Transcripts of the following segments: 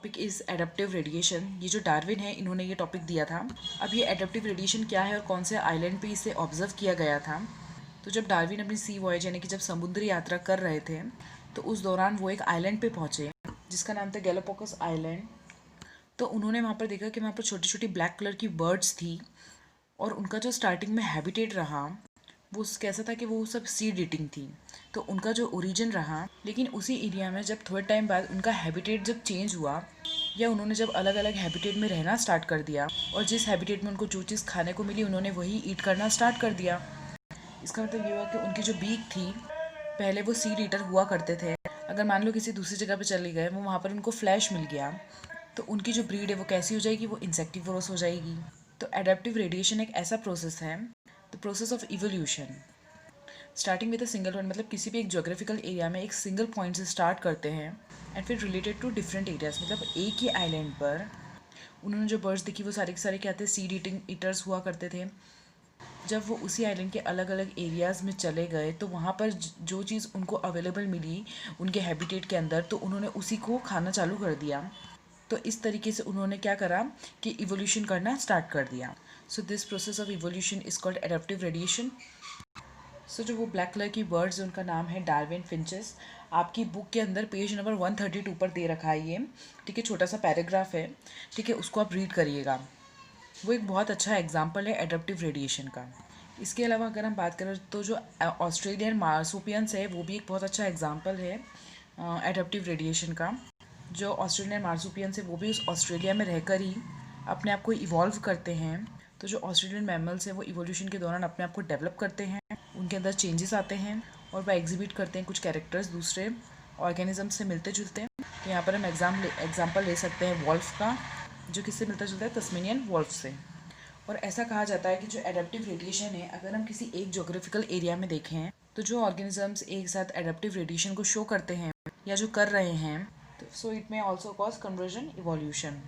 Topic is adaptive radiation. ये जो Darwin है इन्होंने ये टॉपिक दिया था। अब ये एडप्टिव रेडिएशन क्या है और कौन से आइलैंड पे इसे ऑब्जर्व किया गया था। तो जब डार्विन अपनी सी वॉयज यानी कि जब समुद्री यात्रा कर रहे थे तो उस दौरान वो एक आइलैंड पे पहुँचे जिसका नाम था गैलापागोस आइलैंड। तो उन्होंने वहाँ पर देखा कि वहाँ पर छोटी छोटी ब्लैक कलर की बर्ड्स थी और उनका जो स्टार्टिंग में हैबिटेट रहा वो कैसा था कि वो सब सीड ईटिंग थी। तो उनका जो ओरिजिन रहा, लेकिन उसी एरिया में जब थोड़े टाइम बाद उनका हैबिटेट जब चेंज हुआ या उन्होंने जब अलग अलग हैबिटेट में रहना स्टार्ट कर दिया और जिस हैबिटेट में उनको जो चीज़ खाने को मिली उन्होंने वही ईट करना स्टार्ट कर दिया। इसका मतलब ये हुआ कि उनकी जो बीक थी, पहले वो सीड ईटर हुआ करते थे, अगर मान लो किसी दूसरी जगह पे चले गए वो वहाँ पर उनको फ्लैश मिल गया तो उनकी जो ब्रीड है वो कैसी हो जाएगी, वो इंसेक्टिवोरस हो जाएगी। तो एडेप्टिव रेडिएशन एक ऐसा प्रोसेस है, the process of evolution starting with a single point, मतलब किसी भी एक जोग्राफिकल एरिया में एक सिंगल पॉइंट से स्टार्ट करते हैं एंड फिर रिलेटेड टू डिफरेंट एरियाज, मतलब एक ही आइलैंड पर उन्होंने जो बर्ड्स देखी वो सारे के सारे क्या थे, सीड ईटिंग ईटर्स हुआ करते थे। जब वो उसी आइलैंड के अलग अलग एरियाज़ में चले गए तो वहाँ पर जो चीज़ उनको अवेलेबल मिली उनके हैबिटेट के अंदर तो उन्होंने उसी को खाना चालू कर दिया। तो इस तरीके से उन्होंने क्या करा कि इवोल्यूशन करना स्टार्ट कर दिया। So this process of evolution is called adaptive radiation. So जो वो ब्लैक कलर की बर्ड्स उनका नाम है डार्विन फिंचेस। आपकी बुक के अंदर पेज नंबर 132 पर दे रखा है ये, ठीक है, छोटा सा पैराग्राफ है, ठीक है, उसको आप रीड करिएगा। वो एक बहुत अच्छा एग्जाम्पल है एडेप्टिव रेडिएशन का। इसके अलावा अगर हम बात करें तो जो ऑस्ट्रेलियन मार्सुपियंस है वो भी एक बहुत अच्छा एग्जाम्पल है एडेप्टिव रेडिएशन का। जो ऑस्ट्रेलियन मार्सुपियंस है वो भी उस ऑस्ट्रेलिया में रहकर ही अपने आप को इवॉल्व करते हैं। तो जो ऑस्ट्रेलियन मैमल्स हैं वो इवोल्यूशन के दौरान अपने आप को डेवलप करते हैं, उनके अंदर चेंजेस आते हैं और वह एग्जिबिट करते हैं कुछ कैरेक्टर्स दूसरे ऑर्गेनिज्म से मिलते जुलते हैं। तो यहाँ पर हम एग्जाम्पल ले सकते हैं वॉल्फ का, जो किससे मिलता जुलता है, तस्मेनियन वॉल्फ से। और ऐसा कहा जाता है कि जो एडेप्टिव रेडिएशन है अगर हम किसी एक जोग्राफिकल एरिया में देखें तो जो ऑर्गेनिजम्स एक साथ एडेप्टिव रेडिएशन को शो करते हैं या जो कर रहे हैं तो सो इट में ऑल्सो कॉज कन्वर्जन इवोल्यूशन।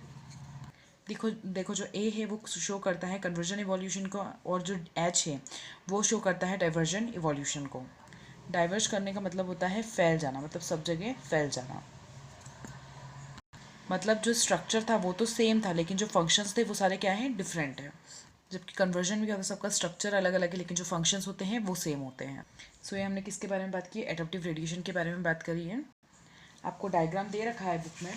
देखो देखो जो ए है वो शो करता है कन्वर्जन इवोल्यूशन को और जो एच है वो शो करता है डाइवर्जन इवोल्यूशन को। डाइवर्ज करने का मतलब होता है फैल जाना, मतलब सब जगह फैल जाना। मतलब जो स्ट्रक्चर था वो तो सेम था लेकिन जो फंक्शंस थे वो सारे क्या हैं, डिफरेंट है। जबकि कन्वर्जन में क्या होता है, सबका स्ट्रक्चर अलग अलग है लेकिन जो फंक्शंस होते हैं वो सेम होते हैं। सो ये हमने किसके बारे में बात की, एडेप्टिव रेडिएशन के बारे में बात करी है। आपको डायग्राम दे रखा है बुक में,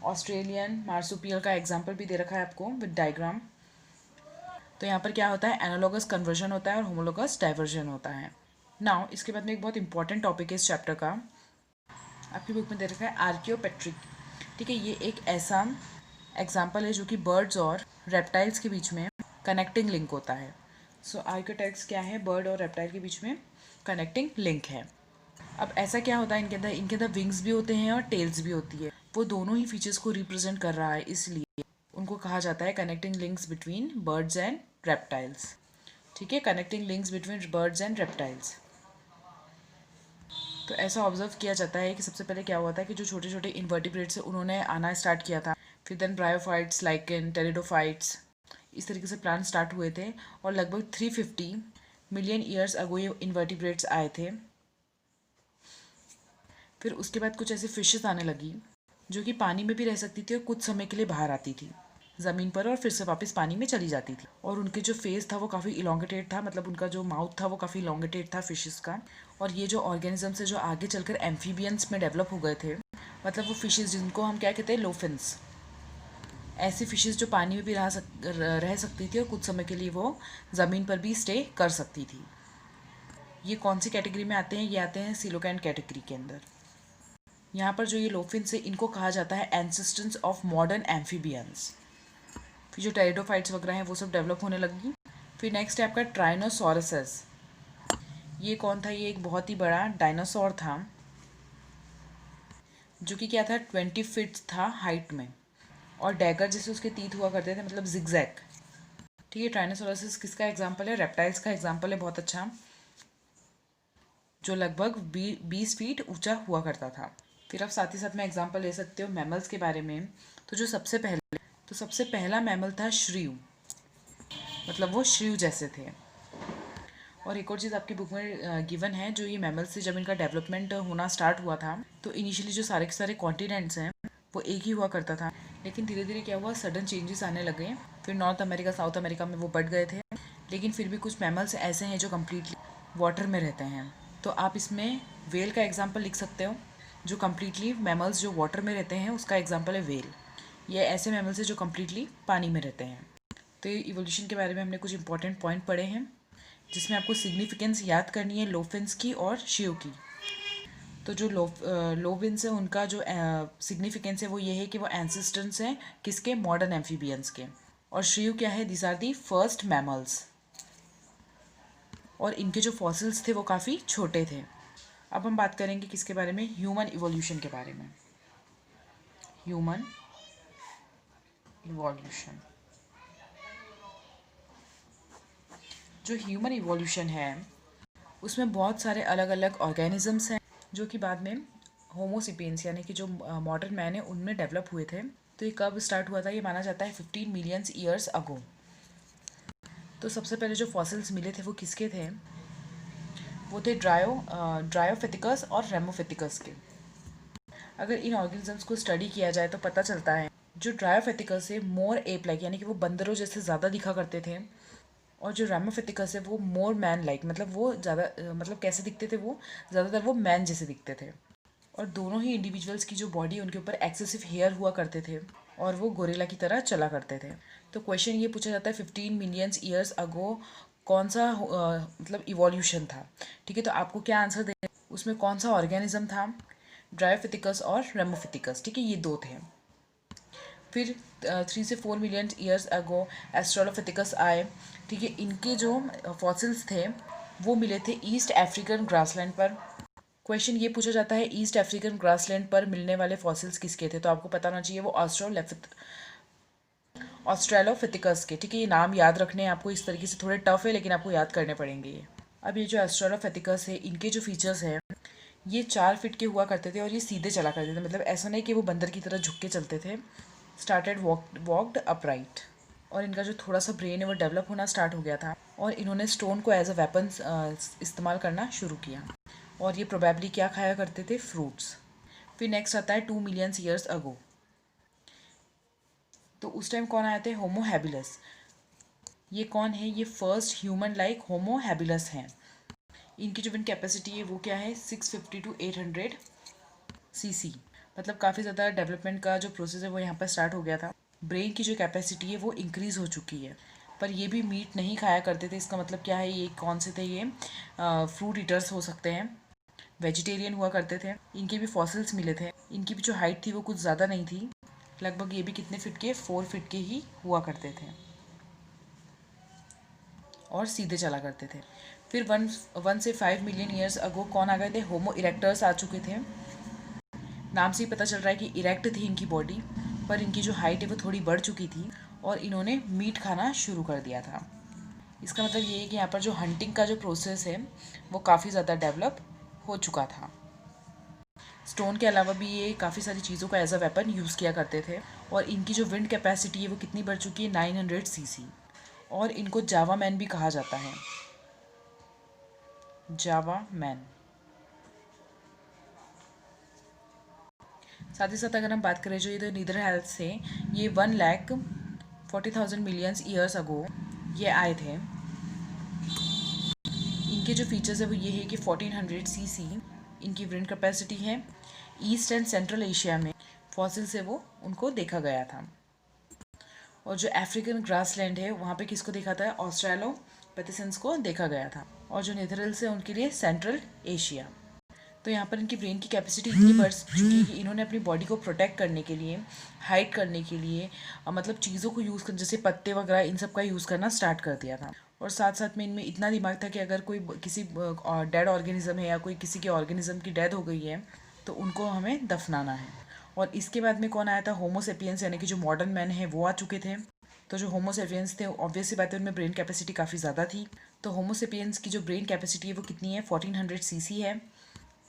ऑस्ट्रेलियन मार्सुपियल का एग्जाम्पल भी दे रखा है आपको विद डायग्राम। तो यहाँ पर क्या होता है, एनालॉगस कन्वर्जन होता है और होमोलोगस डाइवर्जन होता है। नाउ इसके बाद में एक बहुत इंपॉर्टेंट टॉपिक है इस चैप्टर का, आपकी बुक में दे रखा है आर्कियोपेट्रिक। ठीक है, ये एक ऐसा एग्जाम्पल है जो कि बर्ड्स और रेप्टाइल्स के बीच में कनेक्टिंग लिंक होता है। सो आर्कियोटेक्ट्स क्या है, बर्ड और रेप्टाइल के बीच में कनेक्टिंग लिंक है। अब ऐसा क्या होता है, इनके अंदर विंग्स भी होते हैं और टेल्स भी होती है, वो दोनों ही फीचर्स को रिप्रेजेंट कर रहा है, इसलिए उनको कहा जाता है connecting links between birds and reptiles. ठीक है, connecting links between birds and reptiles. तो ऐसा ऑब्जर्व किया जाता है कि सबसे पहले क्या हुआ था कि जो छोटे छोटे इन्वर्टिब्रेट्स उन्होंने आना स्टार्ट किया था, फिर देन ब्रायोफाइट्स, लाइकेन, टेरिडोफाइट्स, इस तरीके से प्लांट स्टार्ट हुए थे और लगभग 350 मिलियन ईयर्स अगो ये इन्वर्टिब्रेट्स आए थे। फिर उसके बाद कुछ ऐसी फिशेस आने लगी जो कि पानी में भी रह सकती थी और कुछ समय के लिए बाहर आती थी ज़मीन पर और फिर से वापस पानी में चली जाती थी। और उनके जो फेस था वो काफ़ी इलोंगेटेड था, मतलब उनका जो माउथ था वो काफ़ी इलोंगेटेड था फिशेस का। और ये जो ऑर्गेनिजम्स है जो आगे चलकर एम्फीबियंस में डेवलप हो गए थे, मतलब वो फिशेस जिनको हम क्या कहते हैं, लोफिन्स, ऐसी फिशेस जो पानी में भी रह सकती थी और कुछ समय के लिए वो ज़मीन पर भी स्टे कर सकती थी। ये कौन सी कैटेगरी में आते हैं, ये आते हैं सिलोकैन कैटेगरी के अंदर। यहाँ पर जो ये लोफिन्स है इनको कहा जाता है एंसेस्टर्स ऑफ मॉडर्न एम्फीबियंस। फिर जो टेरिडोफाइट्स वगैरह हैं वो सब डेवलप होने लगी। फिर नेक्स्ट है आपका ट्राइनोसॉरसस। ये कौन था, ये एक बहुत ही बड़ा डायनासोर था जो कि क्या था, 20 फीट था हाइट में और डैगर जैसे उसके तीत हुआ करते थे, मतलब जिगजैग। ठीक है, ट्राइनोसॉरसस किसका एग्जाम्पल है, रेप्टाइल्स का एग्जाम्पल है, बहुत अच्छा, जो लगभग 20 फीट ऊंचा हुआ करता था। फिर आप साथ ही साथ में एग्जाम्पल ले सकते हो मैमल्स के बारे में। तो जो सबसे पहला मैमल था श्रीव, मतलब वो श्रीव जैसे थे। और एक और चीज़ आपकी बुक में गिवन है, जो ये मैमल्स से जब इनका डेवलपमेंट होना स्टार्ट हुआ था तो इनिशियली जो सारे के सारे कॉन्टिनेंट्स हैं वो एक ही हुआ करता था, लेकिन धीरे धीरे क्या हुआ, सडन चेंजेस आने लगे। फिर नॉर्थ अमेरिका साउथ अमेरिका में वो बढ़ गए थे, लेकिन फिर भी कुछ मैमल्स ऐसे हैं जो कम्प्लीटली वाटर में रहते हैं। तो आप इसमें वेल का एग्जाम्पल लिख सकते हो, जो कम्प्लीटली मैमल्स जो वाटर में रहते हैं उसका एग्जाम्पल है वेल। ये ऐसे मैमल्स हैं जो कम्प्लीटली पानी में रहते हैं। तो ये इवोल्यूशन के बारे में हमने कुछ इंपॉर्टेंट पॉइंट पढ़े हैं, जिसमें आपको सिग्निफिकेंस याद करनी है लोफिन्स की और शियो की। तो जो लोविन्स है उनका जो सिग्निफिकेंस है वो ये है कि वो एंसेस्टर्स हैं किसके, मॉडर्न एम्फीबियंस के। और श्रियू क्या है, this are the first mammals. और इनके जो फॉसिल्स थे वो काफ़ी छोटे थे। अब हम बात करेंगे किसके बारे में, ह्यूमन इवोल्यूशन के बारे में। ह्यूमन इवोल्यूशन, जो ह्यूमन इवोल्यूशन है उसमें बहुत सारे अलग अलग ऑर्गेनिजम्स हैं जो कि बाद में होमोसिपियंस यानी कि जो मॉडर्न मैन है उनमें डेवलप हुए थे। तो ये कब स्टार्ट हुआ था, ये माना जाता है 15 मिलियन ईयर्स अगो। तो सबसे पहले जो फॉसिल्स मिले थे वो किसके थे, वो थे ड्रायोफिथिकस और रेमोफिथिकस के। अगर इन ऑर्गेनिजम्स को स्टडी किया जाए तो पता चलता है जो ड्रायोफिथिकस है मोर एप लाइक यानी कि वो बंदरों जैसे ज़्यादा दिखा करते थे, और जो रेमोफिथिकस है वो मोर मैन लाइक मतलब वो ज़्यादा मतलब कैसे दिखते थे, वो ज़्यादातर वो मैन जैसे दिखते थे। और दोनों ही इंडिविजुअल्स की जो बॉडी उनके ऊपर एक्सेसिव हेयर हुआ करते थे और वो गोरिल्ला की तरह चला करते थे। तो क्वेश्चन ये पूछा जाता है 15 मिलियन ईयर्स अगो कौन सा मतलब इवोल्यूशन था। ठीक है, तो आपको क्या आंसर देना, उसमें कौन सा ऑर्गेनिज्म था, ड्रायोफिथिकस और रेमोफिथिकस। ठीक है, ये दो थे। फिर 3 से 4 मिलियन ईयर्स अगो एस्ट्रोलोफिथिकस आए। ठीक है, इनके जो फॉसिल्स थे वो मिले थे ईस्ट अफ्रीकन ग्रासलैंड पर। क्वेश्चन ये पूछा जाता है ईस्ट अफ्रीकन ग्रासलैंड पर मिलने वाले फॉसिल्स किसके थे, तो आपको पता होना चाहिए वो ऑस्ट्रेलोफिथिकस के। ठीक है, ये नाम याद रखने हैं आपको, इस तरीके से थोड़े टफ है लेकिन आपको याद करने पड़ेंगे ये। अब ये जो ऑस्ट्रेलोफिथिकस है इनके जो फीचर्स हैं, ये 4 फीट के हुआ करते थे और ये सीधे चला करते थे, मतलब ऐसा नहीं कि वो बंदर की तरह झुक के चलते थे। Started walked upright. और इनका जो थोड़ा सा ब्रेन है वो डेवलप होना स्टार्ट हो गया था और इन्होंने स्टोन को एज अ वेपन इस्तेमाल करना शुरू किया। और ये प्रोबेबली क्या खाया करते थे, फ्रूट्स। फिर नेक्स्ट आता है 2 मिलियन ईयर्स अगो। तो उस टाइम कौन आए थे, होमो हैबिलस। ये कौन है, ये फर्स्ट ह्यूमन लाइक होमो हैबिलस हैं। इनकी जो विंड कैपेसिटी है वो क्या है, 650 to 800 सीसी। मतलब काफ़ी ज़्यादा डेवलपमेंट का जो प्रोसेस है वो यहाँ पर स्टार्ट हो गया था। ब्रेन की जो कैपेसिटी है वो इंक्रीज़ हो चुकी है। पर ये भी मीट नहीं खाया करते थे, इसका मतलब क्या है, ये कौन से थे, ये फ्रूट ईटर्स हो सकते हैं, वेजिटेरियन हुआ करते थे। इनके भी फॉसिल्स मिले थे। इनकी भी जो हाइट थी वो कुछ ज़्यादा नहीं थी, लगभग ये भी कितने फिट के, 4 फीट के ही हुआ करते थे और सीधे चला करते थे। फिर 1 से 5 मिलियन ईयर्स अगो कौन आ गए थे, होमो इरेक्टर्स आ चुके थे। नाम से ही पता चल रहा है कि इरेक्ट थी इनकी बॉडी, पर इनकी जो हाइट है वो थोड़ी बढ़ चुकी थी और इन्होंने मीट खाना शुरू कर दिया था। इसका मतलब ये है कि यहाँ पर जो हंटिंग का जो प्रोसेस है वो काफ़ी ज़्यादा डेवलप हो चुका था। स्टोन के अलावा भी ये काफ़ी सारी चीज़ों का एज अ वेपन यूज़ किया करते थे। और इनकी जो विंड कैपेसिटी है वो कितनी बढ़ चुकी है, 900 सीसी। और इनको जावा मैन भी कहा जाता है, जावा मैन। साथ ही साथ अगर हम बात करें जो ये नीदरलैंड से, ये 1,40,000 मिलियन ईयर्स अगो ये आए थे। इनके जो फीचर्स है वो ये है कि 1400 सीसी इनकी विंड कैपेसिटी है। ईस्ट एंड सेंट्रल एशिया में फॉसिल से वो उनको देखा गया था। और जो अफ्रीकन ग्रासलैंड है वहाँ पे किसको देखा था, ऑस्ट्रेलोपिथेकस को देखा गया था। और जो नीदरलैंड्स है उनके लिए सेंट्रल एशिया। तो यहाँ पर इनकी ब्रेन की कैपेसिटी इतनी बढ़ चुकी है कि इन्होंने अपनी बॉडी को प्रोटेक्ट करने के लिए, हाइड करने के लिए मतलब चीज़ों को यूज़ कर, जैसे पत्ते वगैरह इन सब का यूज़ करना स्टार्ट कर दिया था। और साथ साथ में इनमें इतना दिमाग था कि अगर कोई किसी डेड ऑर्गेनिज्म है या कोई किसी के ऑर्गेनिज्म की डेथ हो गई है तो उनको हमें दफनाना है। और इसके बाद में कौन आया था, होमोसेपियंस यानी कि जो मॉडर्न मैन है वो आ चुके थे। तो जो होमोसेपियंस थे ऑब्वियस सी बात है उनमें ब्रेन कैपेसिटी काफ़ी ज़्यादा थी। तो होमोसेपियंस की जो ब्रेन कैपेसिटी है वो कितनी है, 1400 सीसी है।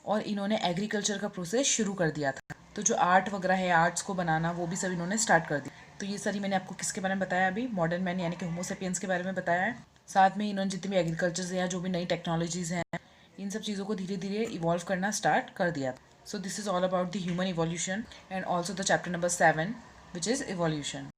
और इन्होंने एग्रीकल्चर का प्रोसेस शुरू कर दिया था। तो जो आर्ट वगैरह है, आर्ट्स को बनाना, वो भी सब इन्होंने स्टार्ट कर दिया। तो ये सारी मैंने आपको किसके बारे में बताया, अभी मॉडर्न मैन यानी कि होमोसेपियंस के बारे में बताया है। साथ में इन्होंने जितनी भी एग्रीकल्चर या जो भी नई टेक्नोलॉजीज़ हैं, इन सब चीज़ों को धीरे धीरे इवॉल्व करना स्टार्ट कर दिया। So this is all about the human evolution and also the chapter number 7 which is evolution.